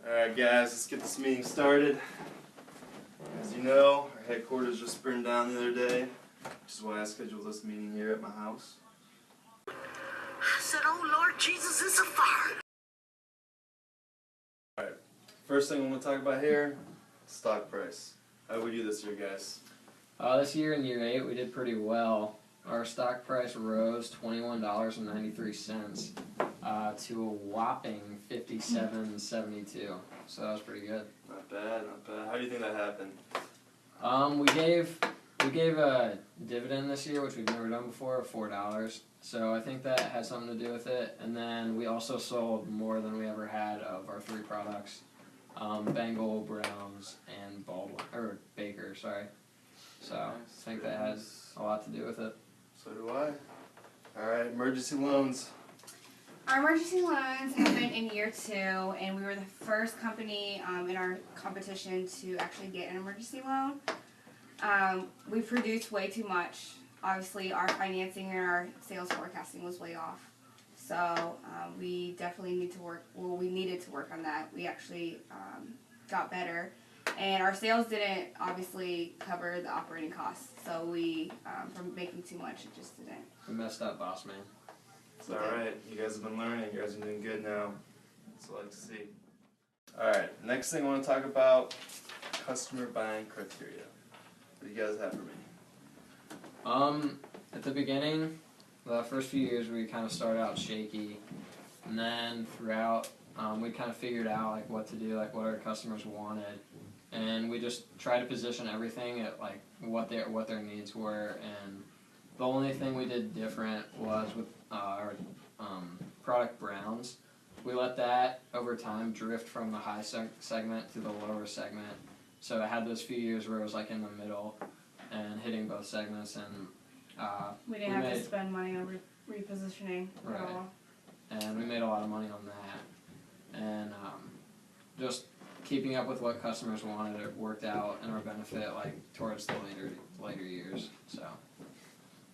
Alright guys, let's get this meeting started. As you know, our headquarters just burned down the other day, which is why I scheduled this meeting here at my house. I said, oh Lord Jesus, it's a fire. Alright, first thing I'm going to talk about here, stock price. How did we do this year, guys? This year in year 8 we did pretty well. Our stock price rose $21.93 to a whopping $57.72. So that was pretty good. Not bad, not bad. How do you think that happened? We gave a dividend this year, which we've never done before, of $4. So I think that had something to do with it. And then we also sold more than we ever had of our 3 products: Bengal, Browns, and Baldwin, or Baker. Sorry. So I think that has a lot to do with it. So do I. Alright, emergency loans. Our emergency loans happened in year 2, and we were the first company in our competition to actually get an emergency loan. We produced way too much. Obviously, our financing and our sales forecasting was way off. So we definitely need to work. Well, we needed to work on that. We actually got better, and our sales didn't obviously cover the operating costs. So we, from making too much, it just didn't. We messed up, boss man. It's alright, you guys have been learning, you guys are doing good now. That's what I like to see. Alright, next thing I want to talk about, customer buying criteria. What do you guys have for me? At the beginning, the first few years we kind of started out shaky, and then throughout we kind of figured out like what to do, like what our customers wanted, and we just tried to position everything at like what their needs were. And the only thing we did different was with our product Browns. We let that over time drift from the high segment to the lower segment. So it had those few years where it was like in the middle and hitting both segments, and We didn't have to spend money on repositioning at all. And we made a lot of money on that. And just keeping up with what customers wanted, it worked out in our benefit like towards the later years. So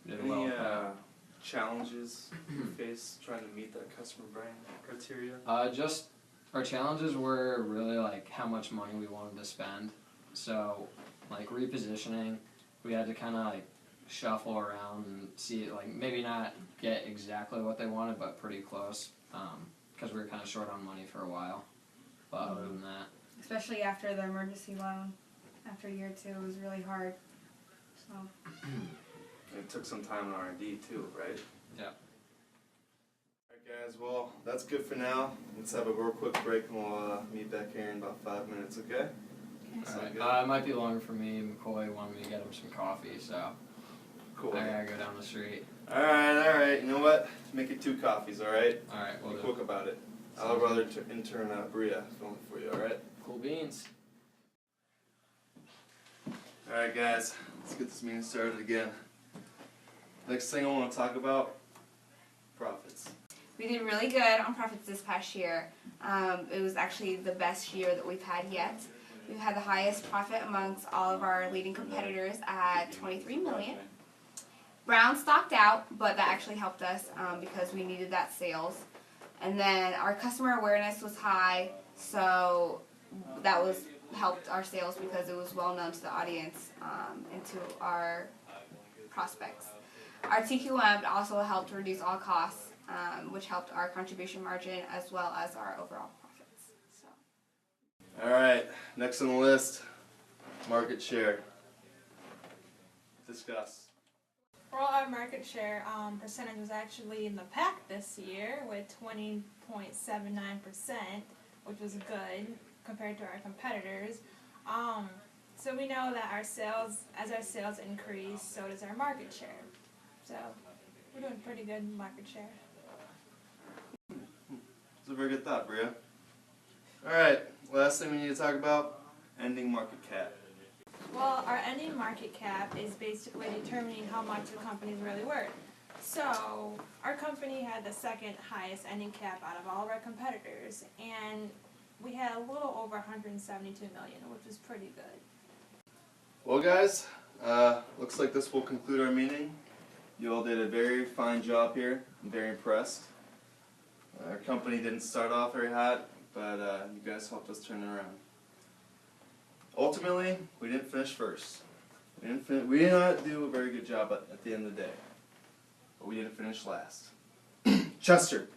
we did well with that. Challenges you face trying to meet that customer buying criteria? Just our challenges were really like how much money we wanted to spend. So like repositioning, we had to kind of like shuffle around and see, like maybe not get exactly what they wanted, but pretty close, because we were kind of short on money for a while. But other than that, Especially after the emergency loan, after year 2, it was really hard. So. It took some time in R&D too, right? yeah. Alright guys, well, that's good for now. Let's have a real quick break and we'll meet back here in about 5 minutes, okay? Alright. It might be longer for me. McCoy wanted me to get him some coffee, so Cool. I gotta go down the street. Alright, you know what? Make it 2 coffees, alright? Alright, Be we'll quick about it. I'll have our other intern, Bria, film it for you, alright? Cool beans. Alright guys, let's get this meeting started again. Next thing I want to talk about, profits. We did really good on profits this past year. It was actually the best year that we've had yet. We've had the highest profit amongst all of our leading competitors at $23 million. Brown stocked out, but that actually helped us because we needed that sales. And then our customer awareness was high, so that helped our sales because it was well known to the audience and to our prospects. Our TQM also helped reduce all costs, which helped our contribution margin as well as our overall profits. So. Alright, next on the list, market share. Discuss. Well, our market share percentage was actually in the pack this year with 20.79%, which was good compared to our competitors. So we know that as our sales increase, so does our market share. So we're doing pretty good in market share. That's a very good thought, Bria. Alright, last thing we need to talk about, ending market cap. Well, our ending market cap is basically determining how much the company is really worth. So our company had the 2nd highest ending cap out of all of our competitors, and we had a little over 172 million, which is pretty good. Well guys, looks like this will conclude our meeting. You all did a very fine job here. I'm very impressed. Our company didn't start off very hot, but you guys helped us turn it around. Ultimately, we didn't finish first. We did not do a very good job at the end of the day, but we didn't finish last. Chester.